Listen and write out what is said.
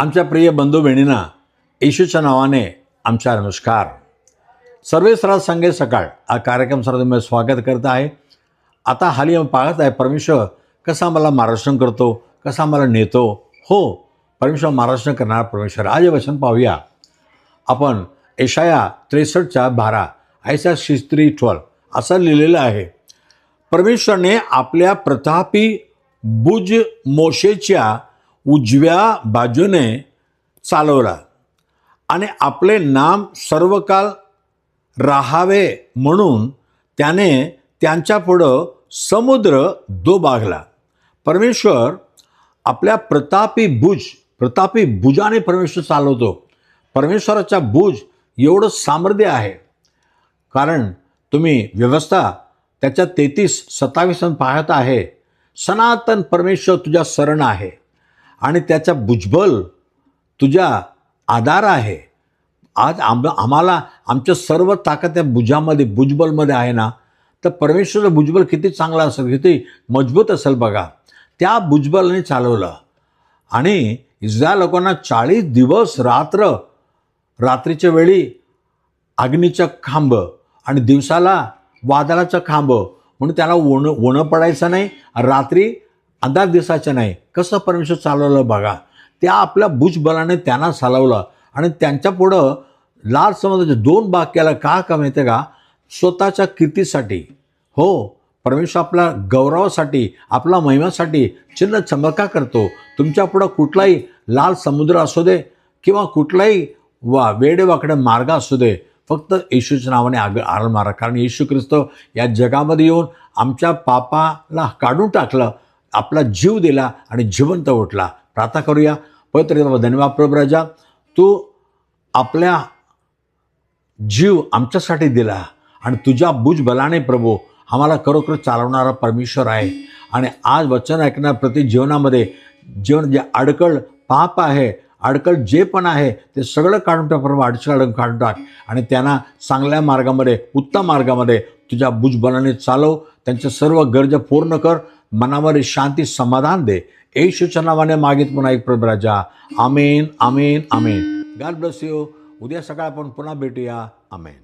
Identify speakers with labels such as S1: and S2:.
S1: आमच्या प्रिय बंधू बहिणींना येशूच्या नावाने आमचा नमस्कार. सर्वेसरा संगे सकाळ हा कार्यक्रम सर्व मी स्वागत करत आहे. आता हाली पाहत आहे परमेश्वर कसा मला मार्गदर्शन करतो, कसा मला नेतो. हो, परमेश्वर मार्गदर्शन करणारा परमेश्वर. आज हे वचन पाहूया आपण. यशाया 63:12 ऐसा 63:12 असं लिहिलेलं आहे. परमेश्वरने आपल्या प्रतापी बुज मोशेच्या उजव्या बाजूने चालवला आणि आपले नाम सर्वकाळ राहावे म्हणून त्याने त्यांच्या पुढं समुद्र दुभागला. परमेश्वर आपल्या प्रतापी बुजाने परमेश्वर चालवतो. परमेश्वराचा बुज एवढं सामर्थ्य आहे. कारण तुम्ही व्यवस्था त्याच्या 33:27 पाहत आहे. सनातन परमेश्वर तुझ्या शरण आहे आणि त्याचा भुजबल तुझ्या आधार आहे. आज आम्हाला आमचं सर्व ताकद त्या भुजबलमध्ये आहे ना, तर परमेश्वराचं भुजबल किती चांगला असेल, किती मजबूत असेल बघा. त्या भुजबलाने चालवलं आणि इस्रायल लोकांना 40 दिवस रात्रीच्या वेळी अग्नीचा खांब आणि दिवसाला वादळाचा खांब, म्हणून त्याला ऊन पडायचं नाही, रात्री अंधार दिसायचं नाही. कसं परमेश्वर चालवलं बघा. त्या आपल्या भुजबलाने त्यांना चालवलं आणि त्यांच्या पुढं लाल समुद्राचे 2 भाग केला. का माहिती का? स्वतःच्या कीर्तीसाठी. हो, परमेश्वर आपल्या गौरवासाठी, आपल्या महिम्यासाठी चिन्ह चमत्कार करतो. तुमच्या पुढं कुठलाही लाल समुद्र असू दे किंवा कुठलाही वेडेवाकडे मार्ग असू दे, फक्त येशूच्या नावाने आळ मारा. कारण येशू ख्रिस्त या जगामध्ये येऊन आमच्या पापाला काढून टाकलं, आपला जीव दिला आणि जिवंत उठला. प्रार्थना करूया. पवित्र बाबा, धन्यवाद प्रभू राजा, तू आपल्या जीव आमच्यासाठी दिला आणि तुझ्या भुजबलाने प्रभू आम्हाला खरोखर चालवणारा परमेश्वर आहे. आणि आज वचन ऐकणार प्रति जीवनामध्ये जे अडकळ पाप आहे, अडकळ जे पण आहे ते सगळं काढून टाक प्रभू. अडचण काढून टाक आणि त्यांना चांगल्या मार्गामध्ये, उत्तम मार्गामध्ये तुझ्या भुजबलाने चालव. त्यांच्या सर्व गरजा पूर्ण कर. मनामध्ये शांती, समाधान दे. येशूच्या नावाने मागित पुन्हा एक प्रभू राजा. Amen, amen, amen. God bless you. उद्या सकाळ आपण पुन्हा भेटूया. आमेन.